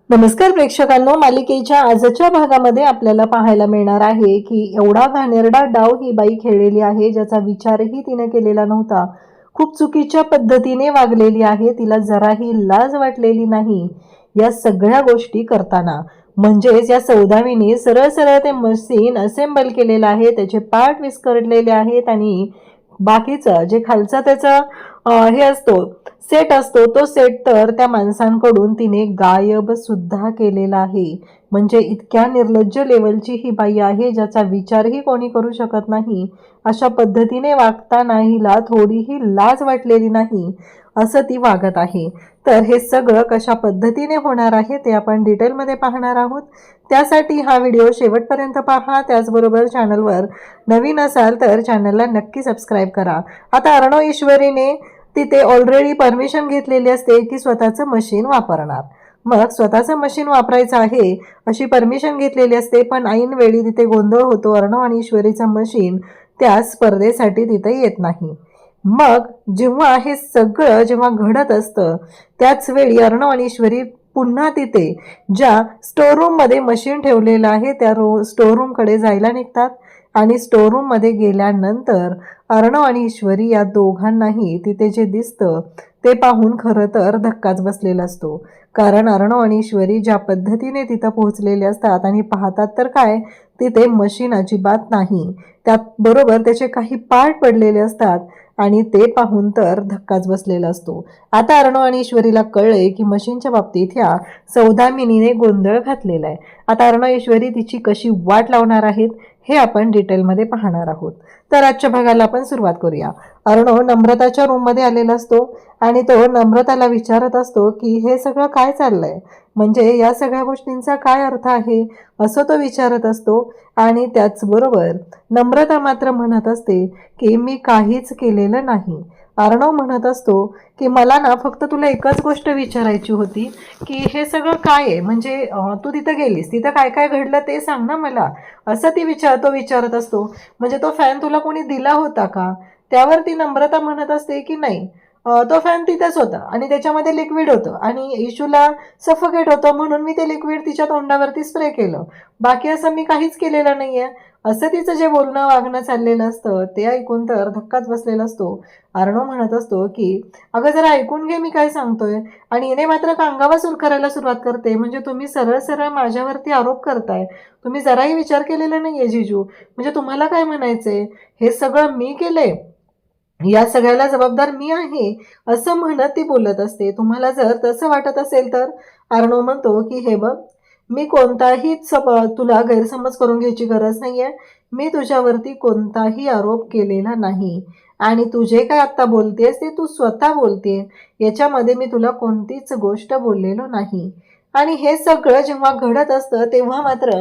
नमस्कार प्रेक्षकांनो, मालिकेच्या आजच्या भागामध्ये आपल्याला पाहायला मिळणार आहे की एवढा घाणेरडा डाव ही बाई खेळलेली आहे ज्याचा विचारही तिने केलेला नव्हता. खूप चुकीच्या पद्धतीने वागलेली आहे. तिला जराही लाज वाटलेली नाही या सगळ्या गोष्टी करताना. म्हणजेच या सौदामिनी सरळ सरळ ते मशीन असेंबल केलेलं आहे, त्याचे पार्ट विस्कटलेले आहेत आणि बाकीचं जे खालचा त्याचा हे असतो सेट असतो तो सेट तर त्या माणसांकडून तिने गायब सुद्धा केलेला आहे. म्हणजे इतक्या निर्लज्ज लेवलची ही बाई आहे ज्याचा विचारही कोणी करू शकत नाही. अशा पद्धतीने वागताना हिला थोडीही लाज वाटलेली नाही असं ती वागत आहे. तर हे सगळं कशा पद्धतीने होणार आहे ते आपण डिटेलमध्ये पाहणार आहोत. त्यासाठी हा व्हिडिओ शेवटपर्यंत पहा. त्याचबरोबर चॅनलवर नवीन असाल तर चॅनलला नक्की सबस्क्राईब करा. आता अर्णव ईश्वरीने तिथे ऑलरेडी परमिशन घेतलेली असते की स्वतःचं मशीन वापरणार. मग स्वतःचं मशीन वापरायचं आहे अशी परमिशन घेतलेली असते, पण ऐन वेळी तिथे गोंधळ होतो. अर्णव आणि ईश्वरीचं मशीन त्या स्पर्धेसाठी तिथे येत नाही. मग जेव्हा हे सगळं जेव्हा घडत असतं त्याच वेळी अर्णव आणि ईश्वरी पुन्हा तिथे ज्या स्टोअरूममध्ये मशीन ठेवलेलं आहे त्या स्टोअरूमकडे जायला निघतात. आणि स्टोअरूममध्ये गेल्यानंतर अर्णव आणि ईश्वरी या दोघांनाही तिथे जे दिसतं ते पाहून खरं तर धक्काच बसलेला असतो. कारण अर्णव आणि ईश्वरी ज्या पद्धतीने तिथं पोहोचलेले असतात आणि पाहतात तर काय, तिथे मशीन अजिबात नाही. त्याबरोबर त्याचे काही पार्ट पडलेले असतात आणि ते पाहून तर धक्काच बसलेला असतो. आता अर्णव आणि ईश्वरीला कळले की मशीनच्या बाबतीत ह्या सौदामिनीने गोंधळ घातलेला आहे. आता अर्णव ईश्वरी तिची कशी वाट लावणार आहेत हे आपण डिटेलमध्ये पाहणार आहोत. तर आजच्या भागाला आपण सुरुवात करूया. अर्णव नम्रताच्या रूममध्ये आलेला असतो आणि तो नम्रताला विचारत असतो की हे सगळं काय चाललंय, म्हणजे या सगळ्या गोष्टींचा काय अर्थ आहे असं तो विचारत असतो. आणि त्याचबरोबर नम्रता मात्र म्हणत असते की मी काहीच केलेलं नाही. अर्णव म्हणत असतो की मला ना फक्त तुला एकच गोष्ट विचारायची होती की हे सगळं काय आहे, म्हणजे तू तिथं गेलीस तिथं काय काय घडलं ते सांग ना मला, असं तो विचारत असतो. म्हणजे तो फॅन तुला कोणी दिला होता का? त्यावरती नम्रता म्हणत असते की नाही, तो फॅन तिथेच होता आणि त्याच्यामध्ये लिक्विड होतं आणि इशूला सफोकेट होतं म्हणून मी ते लिक्विड तिच्या तोंडावरती स्प्रे केलं, बाकी असं मी काहीच केलेलं नाहीये असं तिचं जे बोलणं वागणं चाललेलं असतं ते ऐकून तर धक्काच बसलेला असतो. अर्णव म्हणत असतो की अगं जरा ऐकून घे मी काय सांगतोय. आणि हिने मात्र कांगावा सुरू करायला सुरुवात करते. म्हणजे तुम्ही सरळ सरळ माझ्यावरती आरोप करताय, तुम्ही जराही विचार केलेला नाहीये जिजू, म्हणजे तुम्हाला काय म्हणायचंय, हे सगळं मी केलंय, या सगळ्याला जबाबदार मी आहे असं म्हणत ती बोलत असते. तुम्हाला जर तसं वाटत असेल तर अर्णव म्हणतो की हे बघ, मी कोणताही तुला गैरसमज करून घ्यायची गरज नाहीये. मी तुझ्यावरती कोणताही आरोप केलेला नाही आणि तू जे काय आत्ता बोलतेस ते तू स्वतः बोलते, याच्यामध्ये मी तुला कोणतीच गोष्ट बोललेलो नाही. आणि हे सगळं जेव्हा घडत असतं तेव्हा मात्र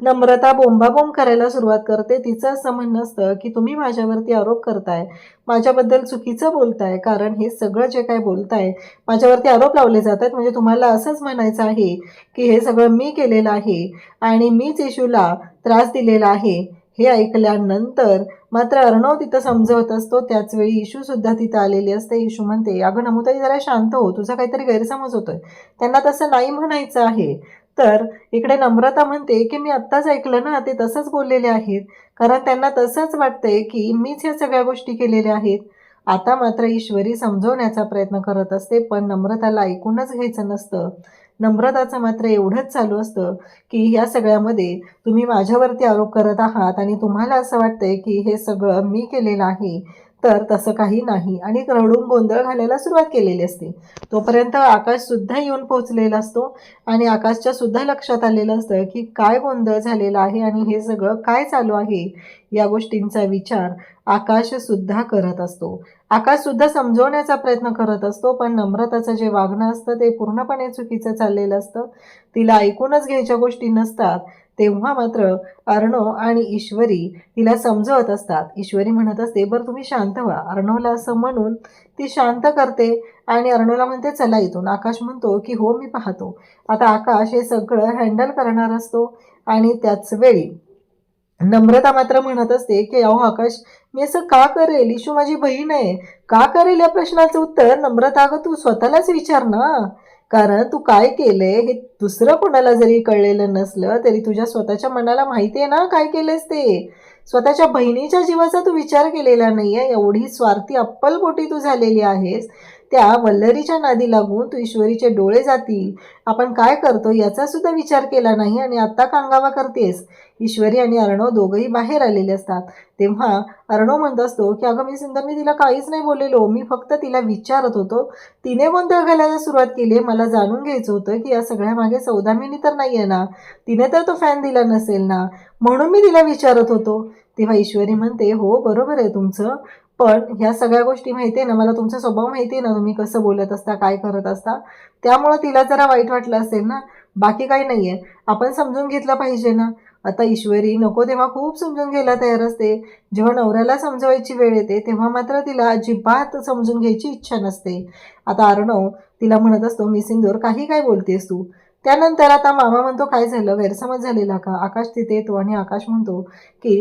नम्रता बोंबाबोंब करायला सुरुवात करते. तिचं असं म्हणणं असतं की तुम्ही माझ्यावरती आरोप करताय, माझ्याबद्दल चुकीचं बोलताय, कारण हे सगळं जे काय बोलताय माझ्यावरती आरोप लावले जात आहेत, म्हणजे तुम्हाला असंच म्हणायचं आहे की हे सगळं मी केलेलं आहे आणि मीच इशूला त्रास दिलेला आहे. हे ऐकल्यानंतर मात्र अर्णव तिथं समजवत असतो. त्याचवेळी इशू सुद्धा तिथं आलेली असते. इशू म्हणते अगं नमुताई जरा शांत हो, तुझा काहीतरी गैरसमज होतोय, त्यांना तसं नाही म्हणायचं आहे. तर इकडे नम्रता म्हणते की मी आत्ताच ऐकलं ना, ते तसंच बोललेले आहेत, कारण त्यांना तसंच वाटतंय की मीच ह्या सगळ्या गोष्टी केलेल्या आहेत. आता मात्र ईश्वरी समजवण्याचा प्रयत्न करत असते, पण नम्रताला ऐकूनच घ्यायचं नसतं. नम्रताचं मात्र एवढंच चालू असतं की ह्या सगळ्यामध्ये तुम्ही माझ्यावरती आरोप करत आहात आणि तुम्हाला असं वाटतंय की हे सगळं मी केलेलं आहे, तर तसं काही नाही. आणि रडून गोंधळ घालायला सुरुवात केलेली असते. तोपर्यंत आकाशसुद्धा येऊन पोहोचलेला असतो आणि आकाशच्या सुद्धा लक्षात आलेलं असतं की काय गोंधळ झालेला आहे आणि हे सगळं काय चालू आहे. या गोष्टींचा विचार आकाशसुद्धा करत असतो. आकाशसुद्धा समजवण्याचा प्रयत्न करत असतो, पण नम्रताचं जे वागणं असतं ते पूर्णपणे चुकीचं चाललेलं असतं. तिला ऐकूनच घ्यायच्या गोष्टी नसतात. तेव्हा मात्र अर्णव आणि ईश्वरी तिला समजवत असतात. ईश्वरी म्हणत असते बरं तुम्ही शांत व्हा. अर्णवला असं म्हणून ती शांत करते आणि अर्णवला म्हणते चला इथून. आकाश म्हणतो की हो मी पाहतो. आता आकाश हे सगळं हँडल करणार असतो आणि त्याच वेळी नम्रता मात्र म्हणत असते की अहो आकाश, मी असं का करेल, इशू माझी बहीण आहे, का करेल, या प्रश्नाचं उत्तर नम्रता अगं तू स्वतःलाच विचार ना. कारण तू काय केलंय हे दुसरं कोणाला जरी कळलेलं नसलं तरी तुझ्या स्वतःच्या मनाला माहिती आहे ना काय केलंयस ते. स्वतःच्या बहिणीच्या जीवाचा तू विचार केलेला नाहीये. एवढी स्वार्थी अप्पलपोटी तू झालेली आहेस. त्या वल्लरीच्या नादी लागून तू ईश्वरीचे डोळे जातील, आपण काय करतो याचा सुद्धा विचार केला नाही आणि आता कांगावा करतेस. ईश्वरी आणि अर्णव दोघंही बाहेर आलेले असतात. तेव्हा अर्णव म्हणत असतो की अगं मी तिला काहीच नाही बोललेलो, मी फक्त तिला विचारत होतो तिने गोंधळ घालायला सुरुवात केली. मला जाणून घ्यायचं होतं की या सगळ्या मागे सौदामिनी तर नाही आहे ना, तिने तर तो फॅन दिला नसेल ना, म्हणून मी तिला विचारत होतो. तेव्हा ईश्वरी म्हणते हो बरोबर आहे तुमचं, पण ह्या सगळ्या गोष्टी माहिती आहे ना, मला तुमचा स्वभाव माहिती आहे ना, तुम्ही कसं बोलत असता काय करत असता, त्यामुळं तिला जरा वाईट वाटलं असेल ना, बाकी काही नाही आहे. आपण समजून घेतलं पाहिजे ना. आता ईश्वरी नको तेव्हा खूप समजून घ्यायला तयार असते. जेव्हा नवऱ्याला समजवायची वेळ येते तेव्हा मात्र तिला अजिबात समजून घ्यायची इच्छा नसते. आता अर्णव तिला म्हणत असतो मी सिंदूर काही काय बोलतेस तू. त्यानंतर आता मामा म्हणतो काय झालं, गैरसमज झालेला का. आकाश तिथे येतो आणि आकाश म्हणतो की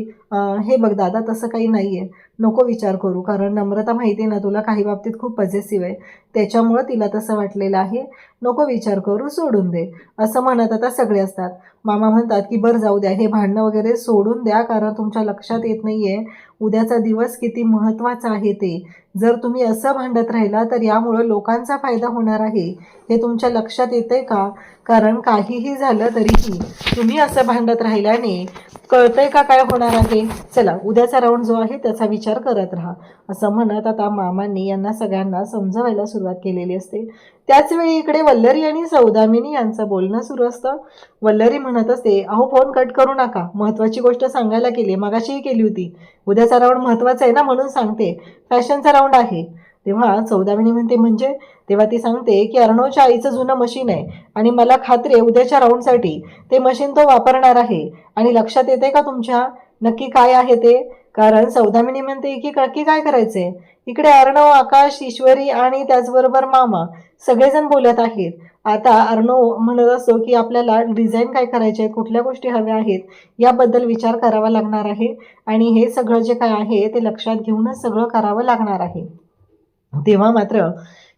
हे बघ दादा तसं काही नाही आहे, नको विचार करू, कारण नम्रता माहिती आहे ना तुला काही बाबतीत खूप पॉझिटिव्ह आहे, त्याच्यामुळं तिला तसं वाटलेलं आहे, नको विचार करू, सोडून दे, असं म्हणत आता सगळे असतात. मामा म्हणतात की बरं जाऊ द्या, हे भांडणं वगैरे सोडून द्या, कारण तुमच्या लक्षात येत नाही आहे उद्याचा दिवस किती महत्त्वाचा आहे ते. जर तुम्ही असं भांडत राहिला तर यामुळं लोकांचा फायदा होणार आहे, हे तुमच्या लक्षात येतंय का. कारण काहीही झालं तरीही तुम्ही असं भांडत राहिल्याने कळतंय का काय होणार आहे. चला उद्याचा राऊंड जो आहे त्याचा विचार करत राहा, असं म्हणत आता मामांनी यांना सगळ्यांना समजवायला सुरुवात केलेली असते. त्याचवेळी इकडे वल्लरी आणि सौदामिनी यांचं बोलणं सुरू असतं. वल्लरी म्हणत असते अहो फोन कट करू नका, महत्त्वाची गोष्ट सांगायला केली, मगाशीही केली होती, उद्याचा राऊंड महत्त्वाचा आहे ना म्हणून सांगते, फॅशनचा राऊंड आहे. तेव्हा सौदामिनी म्हणते म्हणजे. तेव्हा ती सांगते की अर्णवच्या आईचं जुनं मशीन आहे आणि मला खात्री आहे उद्याच्या राऊंडसाठी ते मशीन तो वापरणार आहे. आणि लक्षात येते का तुमच्या नक्की काय आहे ते. कारण सौदामिनी म्हणते की नक्की काय करायचंय. इकडे अर्णव, आकाश, ईश्वरी आणि त्याचबरोबर मामा सगळेजण बोलत आहेत. आता अर्णव म्हणत असतो की आपल्याला डिझाईन काय करायचे आहेत, कुठल्या गोष्टी हव्या आहेत याबद्दल विचार करावा लागणार आहे आणि हे सगळं जे काय आहे ते लक्षात घेऊनच सगळं करावं लागणार आहे. तेव्हा मात्र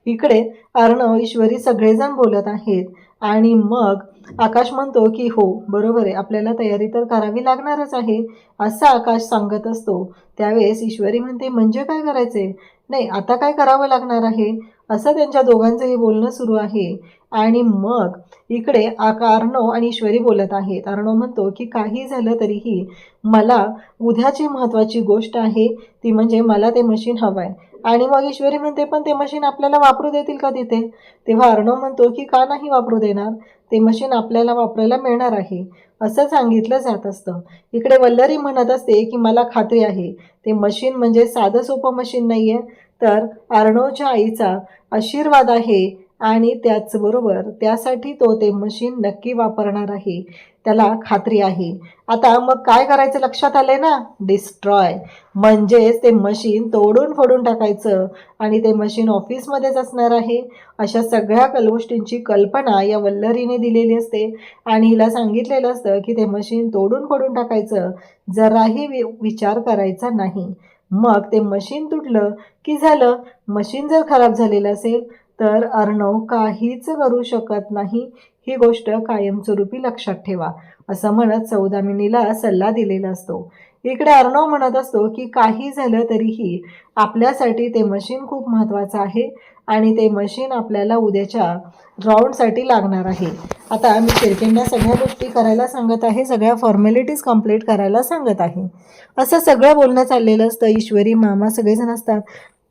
इकडे अर्णव, ईश्वरी सगळेजण बोलत आहेत आणि मग आकाश म्हणतो की हो बरोबर आहे, आपल्याला तयारी तर करावी लागणारच आहे, असं आकाश सांगत असतो. त्यावेळेस ईश्वरी म्हणते म्हणजे काय करायचे, नाही आता काय करावं लागणार आहे, असं त्यांच्या दोघांचंही बोलणं सुरू आहे. आणि मग इकडे अर्णव आणि ईश्वरी बोलत आहेत. अर्णव म्हणतो की काही झालं तरीही मला उद्याची महत्त्वाची गोष्ट आहे ती म्हणजे मला ते मशीन हवं आहे. आणि मग ईश्वरी म्हणते पण ते मशीन आपल्याला वापरू देतील का तिथे. तेव्हा अर्णव म्हणतो की का नाही वापरू देणार, ते मशीन आपल्याला वापरायला मिळणार आहे, असं सांगितलं जात असतं. इकडे वल्लरी म्हणत असते की मला खात्री आहे ते मशीन म्हणजे साधं सोपं मशीन नाही आहे, तर अर्णवच्या आईचा आशीर्वाद आहे आणि त्याचबरोबर त्यासाठी तो ते मशीन नक्की वापरणार आहे, त्याला खात्री आहे. आता मग काय करायचं लक्षात आलंय ना, डिस्ट्रॉय, म्हणजेच ते मशीन तोडून फोडून टाकायचं आणि ते मशीन ऑफिसमध्येच असणार आहे. अशा सगळ्या गोष्टींची कल्पना या वल्लरीने दिलेली असते आणि हिला सांगितलेलं असतं की ते मशीन तोडून फोडून टाकायचं, जराही विचार करायचा नाही. मग ते मशीन तुटलं की झालं. मशीन जर खराब झालेलं असेल तर अर्णव काहीच करू शकत नाही, ही गोष्ट कायमस्वरूपी लक्षात ठेवा, असं म्हणत सौदामिनीला सल्ला दिलेला असतो. इकडे अर्णव म्हणत असतो की काही झालं तरीही आपल्यासाठी ते मशीन खूप महत्त्वाचं आहे आणि ते मशीन आपल्याला उद्याच्या राऊंडसाठी लागणार आहे. आता मी शिर्केंना सगळ्या गोष्टी करायला सांगत आहे, सगळ्या फॉर्मॅलिटीज कंप्लीट करायला सांगत आहे, असं सगळं बोलणं चाललेलं असतं. ईश्वरी, मामा सगळेजण असतात.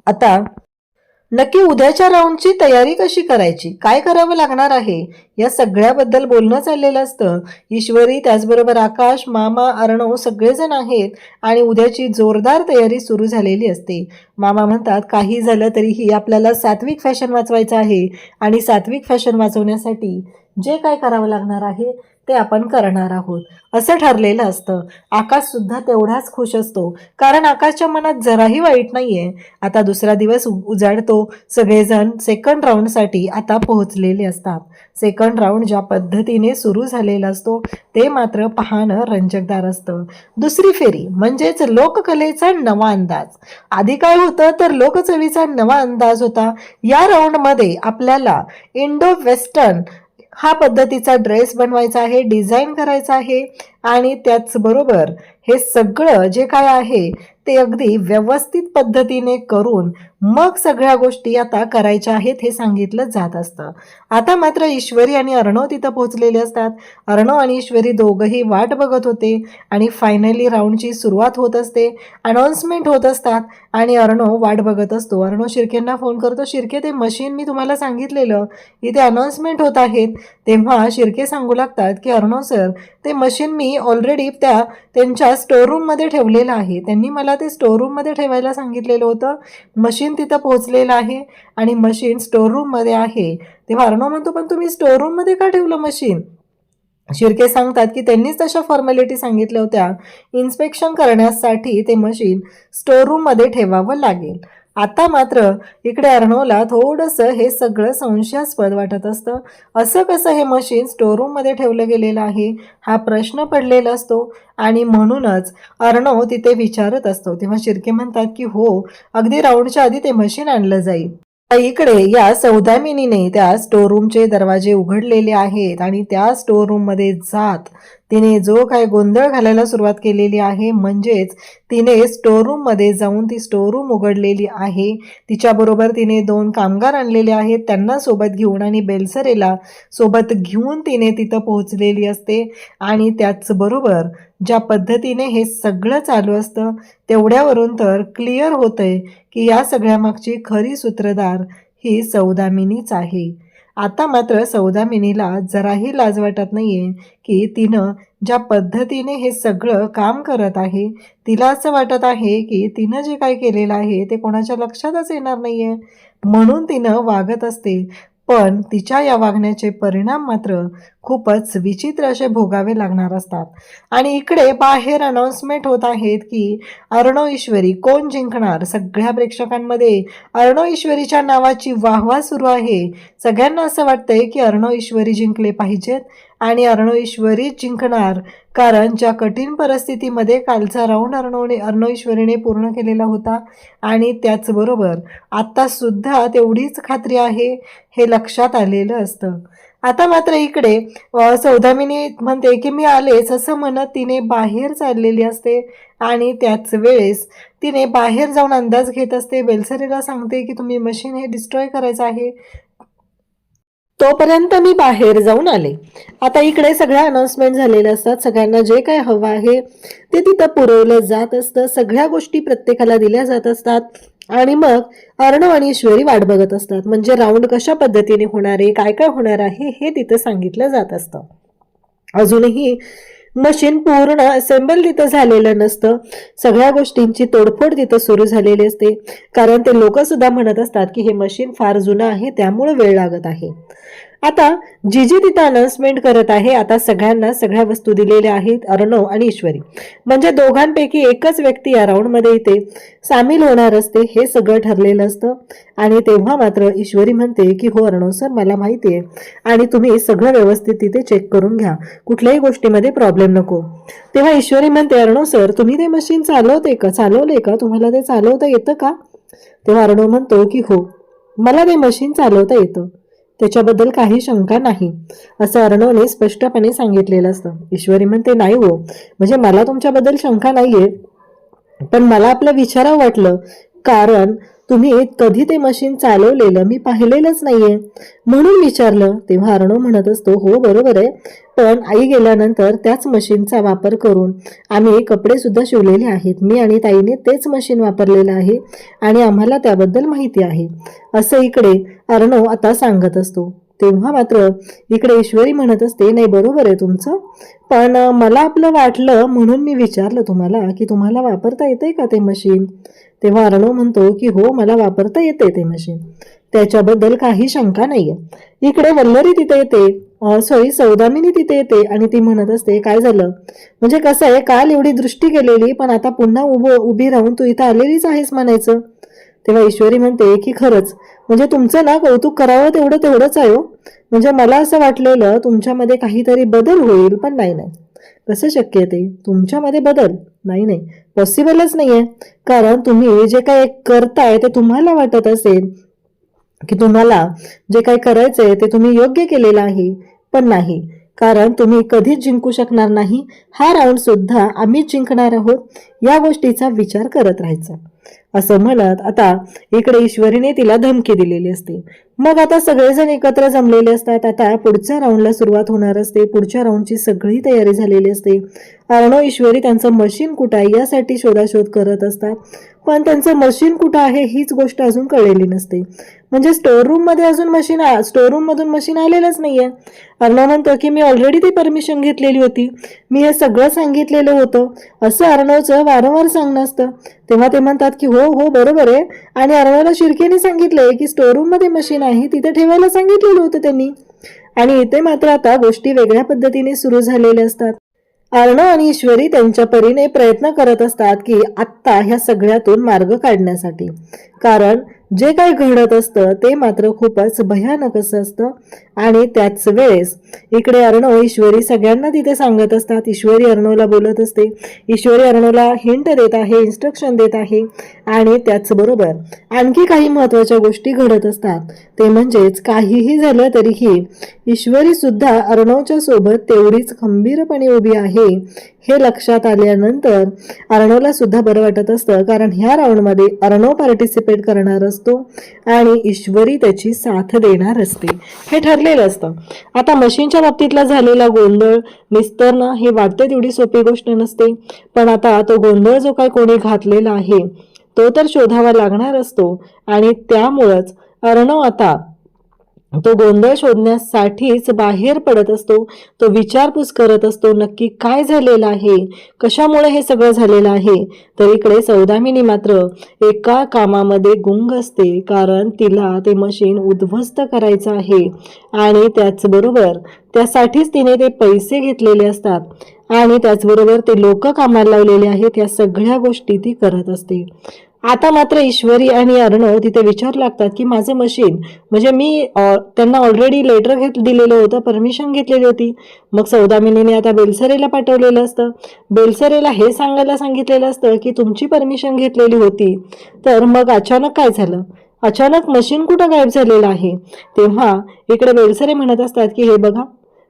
आता नक्की उद्याच्या राऊंडची तयारी कशी करायची, काय करावं लागणार आहे या सगळ्याबद्दल बोलणं चाललेलं असतं. ईश्वरी, त्याचबरोबर आकाश, मामा, अर्णव सगळेजण आहेत आणि उद्याची जोरदार तयारी सुरू झालेली असते. मामा म्हणतात काही झालं तरीही आपल्याला सात्विक फॅशन वाचवायचं आहे आणि सात्विक फॅशन वाचवण्यासाठी जे काय करावं लागणार आहे ते आपण करणार आहोत, असं ठरलेलं असतं. आकाशसुद्धा तेवढाच खुश असतो, कारण आकाशच्या मनात जराही वाईट नाही आहे. आता दुसरा दिवस उजाडतो, सगळेजण सेकंड राऊंडसाठी आता पोहोचलेले असतात. सेकंड राऊंड ज्या पद्धतीने सुरू झालेला असतो ते मात्र पाहणं रंजकदार असतं. दुसरी फेरी म्हणजेच लोककलेचा नवा अंदाज. आधी काय होतं तर लोकचवीचा नवा अंदाज होता. या राऊंडमध्ये आपल्याला इंडो वेस्टर्न हा पद्धतीचा ड्रेस बनवायचा आहे, डिझाईन करायचा आहे आणि त्याचबरोबर हे सगळं जे काय आहे ते अगदी व्यवस्थित पद्धतीने करून मग सगळ्या गोष्टी आता करायच्या आहेत हे सांगितलं जात असतं. आता मात्र ईश्वरी आणि अर्णव तिथं पोहोचलेले असतात. अर्णव आणि ईश्वरी दोघंही वाट बघत होते आणि फायनली राऊंडची सुरुवात होत असते. अनाउन्समेंट होत असतात आणि अर्णव वाट बघत असतो. अर्णव शिर्केंना फोन करतो, शिर्के ते मशीन मी तुम्हाला सांगितलेलं इथे अनाउन्समेंट होत आहेत. तेव्हा शिर्के सांगू लागतात की अर्णव सर ते मशीन मी ऑलरेडी त्यांच्या स्टोअररूममध्ये ठेवलेलं आहे. त्यांनी मला ते स्टोअररूममध्ये ठेवायला सांगितलेलं होतं. मशीन तिथं पोहोचलेलं आहे आणि मशीन स्टोअररूममध्ये आहे. तेव्हा अर्णव म्हणतो पण तुम्ही स्टोअररूममध्ये का ठेवलं मशीन? शिर्के सांगतात की त्यांनीच तशा फॉर्मॅलिटी सांगितल्या होत्या. इन्स्पेक्शन करण्यासाठी ते मशीन स्टोअररूममध्ये ठेवावं लागेल. आता मात्र इकडे अर्णवला थोडंसं हे सगळं संशयास्पद वाटत असतं. असं कसं हे मशीन स्टोअररूममध्ये ठेवलं गेलेलं आहे हा प्रश्न पडलेला असतो आणि म्हणूनच अर्णव तिथे विचारत असतो. तेव्हा शिर्के म्हणतात की हो अगदी राऊंडच्या आधी ते मशीन आणलं जाईल. इकडे या सौदामिनीने त्या स्टोअररूमचे दरवाजे उघडलेले आहेत आणि त्या स्टोअररूममध्ये जात तिने जो काय गोंधळ घालायला सुरुवात केलेली आहे. म्हणजेच तिने स्टोअररूममध्ये जाऊन ती स्टोअररूम उघडलेली आहे. तिच्याबरोबर तिने 2 कामगार आणलेले आहेत त्यांना सोबत घेऊन आणि बेलसरेला सोबत घेऊन तिने तिथं पोहोचलेली असते. आणि त्याचबरोबर ज्या पद्धतीने हे सगळं चालू असतं तेवढ्यावरून तर क्लिअर होतंय की या सगळ्यामागची खरी सूत्रधार ही सौदामिनीच आहे. आता मात्र सौदामिनीला जराही लाज वाटत नाहीये की तिनं ज्या पद्धतीने हे सगळं काम करत आहे तिला असं वाटत आहे की तिनं जे काय केलेलं आहे ते कोणाच्या लक्षातच येणार नाहीये म्हणून तिनं वागत असते. पण तिच्या या वागण्याचे परिणाम मात्र खूपच विचित्र असे भोगावे लागणार असतात. आणि इकडे बाहेर अनाउन्समेंट होत आहेत की अर्णव ईश्वरी कोण जिंकणार. सगळ्या प्रेक्षकांमध्ये अर्णव ईश्वरीच्या नावाची वाहवा सुरू आहे. सगळ्यांना असं वाटतंय की अर्णव ईश्वरी जिंकले पाहिजेत आणि अर्णव ईश्वरीच जिंकणार कारण ज्या कठीण परिस्थितीमध्ये कालचा राऊंड अर्णव ईश्वरीने पूर्ण केलेला होता आणि त्याचबरोबर आत्तासुद्धा तेवढीच खात्री आहे हे लक्षात आलेलं असतं. आता मात्र इकडे सौदामिनी म्हणते की मी आलेच असं म्हणत तिने बाहेर चाललेली असते आणि त्याच वेळेस तिने बाहेर जाऊन अंदाज घेत असते. बेलसरेला सांगते की तुम्ही मशीन हे डिस्ट्रॉय करायचं आहे तोपर्यंत मी बाहेर जाऊन आले. आता इकडे सगळ्या अनाउन्समेंट झालेल्या असतात. सगळ्यांना जे काय हवं आहे ते तिथं पुरवलं जात असतं. सगळ्या गोष्टी प्रत्येकाला दिल्या जात असतात आणि मग अर्णव आणि ईश्वरी वाट बघत असतात. म्हणजे राऊंड कशा पद्धतीने होणार आहे काय काय होणार आहे हे तिथं सांगितलं जात असतं. अजूनही मशीन पूर्ण असेंबल तिथं झालेलं नसतं. सगळ्या गोष्टींची तोडफोड तिथं सुरू झालेली असते कारण ते लोक सुद्धा म्हणत असतात की हे मशीन फार जुनं आहे त्यामुळे वेळ लागत आहे. आता जीजी तिथं अनाउन्समेंट करत आहे. आता सगळ्यांना सगळ्या वस्तू दिलेल्या आहेत अर्णव आणि ईश्वरी म्हणजे दोघांपैकी एकच व्यक्ती या राऊंडमध्ये इथे सामील होणार असते हे सगळं ठरलेलं असतं. आणि तेव्हा मात्र ईश्वरी म्हणते की हो अर्णव सर मला माहिती आहे आणि तुम्ही सगळं व्यवस्थित तिथे चेक करून घ्या कुठल्याही गोष्टीमध्ये प्रॉब्लेम नको. तेव्हा ईश्वरी म्हणते अर्णव सर तुम्ही ते मशीन चालवले का तुम्हाला ते चालवता येतं का? तेव्हा अर्णव म्हणतो की हो मला ते मशीन चालवता येतं त्याच्याबद्दल काही शंका नाही असं अर्णवने स्पष्टपणे सांगितलेलं असतं. ईश्वरी म्हणते नाही हो म्हणजे मला तुमच्याबद्दल शंका नाहीये पण मला आपलं विचारावं वाटलं कारण तुम्ही कधी ते मशीन चालवलेलं मी पाहिलेलंच नाहीये म्हणून विचारलं. तेव्हा अर्णव म्हणत असतो हो बरोबर आहे पण आई गेल्यानंतर त्याच मशीनचा वापर करून आम्ही कपडे सुद्धा शिवलेले आहेत. मी आणि ताईने तेच मशीन वापरलेलं आहे आणि आम्हाला त्याबद्दल माहिती आहे असं इकडे अर्णव आता सांगत असतो. तेव्हा मात्र इकडे ईश्वरी म्हणत असते नाही बरोबर आहे तुमचं पण मला आपलं वाटलं म्हणून मी विचारलं तुम्हाला की तुम्हाला वापरता येते का ते मशीन. तेव्हा अर्णव म्हणतो की हो मला वापरता येते ते मशीन त्याच्याबद्दल काही शंका नाहीये. इकडे वल्लरी तिथे येते सौदामिनी तिथे येते आणि ती म्हणत असते काय झालं म्हणजे कसं आहे काल एवढी दृष्टी केलेली पण आता पुन्हा उभी राहून तू इथं आलेलीच आहेस म्हणायचं. तेव्हा ईश्वरी म्हणते की खरंच म्हणजे तुमचं ना कौतुक करावं तेवढंच आहे हो म्हणजे मला असं वाटलेलं तुमच्यामध्ये काहीतरी बदल होईल, पण नाही नाही. कसं शक्य आहे ते? तुमच्यामध्ये बदल नाही नाही, पॉसिबलच नाहीये. कारण तुम्ही जे काही करताय ते तुम्हाला वाटत असेल की तुम्हाला जे काही करायचंय ते तुम्ही योग्य केलेलं आहे, पण नाही. कारण तुम्ही कधीच जिंकू शकणार नाही. हा राऊंड सुद्धा आम्हीच जिंकणार आहोत, या गोष्टीचा विचार करत राहायचा. असं म्हणत आता इकडे ईश्वरीने तिला धमकी दिलेली असते. मग आता सगळेजण एकत्र जमलेले असतात. आता पुढच्या राऊंडला सुरुवात होणार असते. पुढच्या राऊंडची सगळी तयारी झालेली असते. अर्णव ईश्वरी त्यांचं मशीन कुठं आहे यासाठी शोधाशोध करत असतात. पण त्यांचं मशीन कुठं आहे हीच गोष्ट अजून कळलेली नसते. म्हणजे स्टोअर रूम मध्ये अजून स्टोअर रूम मधून मशीन आलेलंच नाहीये. अर्णव म्हणतो की मी ऑलरेडी ती परमिशन घेतलेली होती, मी हे सगळं सांगितलेलं होतं, असं अर्णवचं वारंवार सांगणं असतं. तेव्हा ते म्हणतात की हो हो बरोबर आहे. आणि अर्णवला शिर्केने सांगितलंय की स्टोअर रूम मध्ये मशीन आहे, तिथे ठेवायला सांगितलेलं होतं त्यांनी. आणि इथे मात्र आता गोष्टी वेगळ्या पद्धतीने सुरू झालेल्या असतात. अर्णव आणि ईश्वरी त्यांच्या परीने प्रयत्न करत असतात की आत्ता ह्या सगळ्यातून मार्ग काढण्यासाठी. कारण जे काही घडत असतं ते मात्र खूपच भयानक असं असतं. आणि त्याच वेळेस इकडे अर्णव ईश्वरी सगळ्यांना तिथे सांगत असतात. ईश्वरी अर्णवला बोलत असते. ईश्वरी अर्णवला हिंट देत आहे, इन्स्ट्रक्शन देत आहे. आणि त्याचबरोबर आणखी काही महत्वाच्या गोष्टी घडत असतात. ते म्हणजेच काहीही झालं तरीही ईश्वरी सुद्धा अर्णवच्या सोबत तेवढीच खंबीरपणे उभी आहे हे लक्षात आल्यानंतर अर्णवला सुद्धा बरं वाटत असतं. कारण ह्या राऊंडमध्ये अर्णव पार्टिसिपेट करणार असतो आणि ईश्वरी त्याची साथ देणार असते, हे ठरलेलं असतं. आता मशीनच्या बाबतीतला झालेला गोंधळ निस्तरणं हे वाटते तेवढी सोपी गोष्ट नसते. पण आता तो गोंधळ जो काही कोणी घातलेला आहे तो तर शोधावा लागणार असतो. आणि त्यामुळंच अर्णव आता तो गोंधळ शोधण्यासाठीच बाहेर पडत असतो. तो विचारपूस करत असतो नक्की काय झालेलं आहे, कशामुळे हे सगळं झालेलं आहे. तर इकडे सौदामिनी मात्र एका कामामध्ये गुंग असते. कारण तिला ते मशीन उद्ध्वस्त करायचं आहे आणि त्याचबरोबर त्यासाठीच तिने ते पैसे घेतलेले असतात. आणि त्याचबरोबर ते लोक कामाला लावलेले आहेत. या सगळ्या गोष्टी ती करत असते. आता मात्र ईश्वरी आणि अर्णव तिथे विचार लागतात की माझं मशीन, म्हणजे मी त्यांना ऑलरेडी लेटर दिलेलं होतं, परमिशन घेतलेली होती. मग सौदामिनीने आता बेलसरेला पाठवलेलं असतं. बेलसरेला हे सांगायला सांगितलेलं असतं की तुमची परमिशन घेतलेली होती, तर मग अचानक काय झालं, अचानक मशीन कुठं गायब झालेलं आहे. तेव्हा इकडे बेलसरे म्हणत असतात की हे बघा,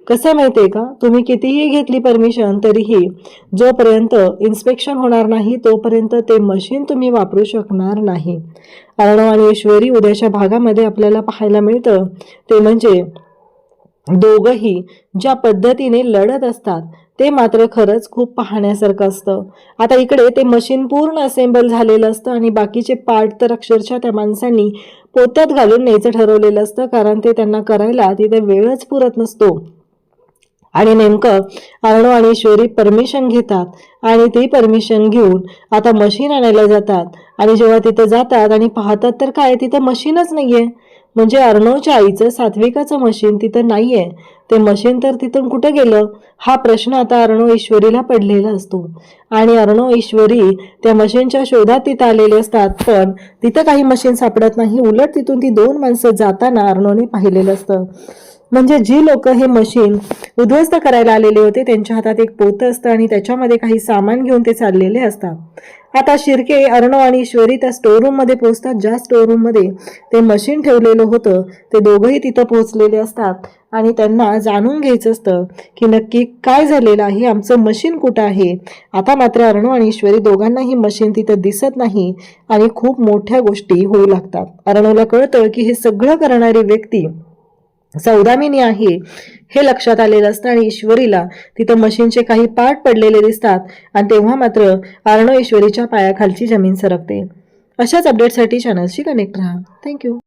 कसं माहितीये का, तुम्ही कितीही घेतली परमिशन तरीही जोपर्यंत इन्स्पेक्शन होणार नाही तोपर्यंत ते मशीन तुम्ही वापरू शकणार नाही. अर्णव आणि ईश्वरी उद्याच्या भागामध्ये आपल्याला पाहायला मिळतं ते म्हणजे दोघंही ज्या पद्धतीने लढत असतात ते मात्र खरंच खूप पाहण्यासारखं असतं. आता इकडे ते मशीन पूर्ण असेंबल झालेलं असतं आणि बाकीचे पार्ट तर अक्षरशः त्या माणसांनी पोत्यात घालून न्यायचं ठरवलेलं असतं. कारण ते त्यांना करायला तिथे वेळच पुरत नसतो. आणि नेमकं अर्णव आणि ईश्वरी परमिशन घेतात आणि ती परमिशन घेऊन आता मशीन आणायला जातात. आणि जेव्हा तिथं जातात आणि पाहतात तर काय, तिथं मशीनच नाहीये. म्हणजे अर्णवच्या आईचं सात्विकाचं मशीन तिथं नाहीये. ते मशीन तर तिथून कुठं गेलं हा प्रश्न आता अर्णव ईश्वरीला पडलेला असतो. आणि अर्णव ईश्वरी त्या मशीनच्या शोधात तिथं आलेले असतात. पण तिथं काही मशीन सापडत नाही. उलट तिथून ती दोन माणसं जाताना अर्णवने पाहिलेलं असतं. म्हणजे जी लोक हे मशीन उद्ध्वस्त करायला आलेले होते त्यांच्या हातात एक पोतं असतं आणि त्याच्यामध्ये काही सामान घेऊन ते चाललेले असतात. आता शिर्के, अर्णव आणि ईश्वरी त्या स्टोअर रूम मध्ये पोहोचतात. ज्या स्टोअर रूम मध्ये ते मशीन ठेवलेलं होतं ते दोघंही तिथं पोहोचलेले असतात. आणि त्यांना जाणून घ्यायचं असतं की नक्की काय झालेलं आहे, आमचं मशीन कुठं आहे. आता मात्र अर्णव आणि ईश्वरी दोघांनाही मशीन तिथं दिसत नाही आणि खूप मोठ्या गोष्टी होऊ लागतात. अर्णवला कळतं की हे सगळं करणारी व्यक्ती सौदामिनी आहे हे लक्षात आलेलं असतं. आणि ईश्वरीला तिथं मशीनचे काही पार्ट पडलेले दिसतात. आणि तेव्हा मात्र अर्णव ईश्वरीच्या पायाखालची जमीन सरकते. अशाच अपडेटसाठी चॅनलशी कनेक्ट राहा. थँक्यू.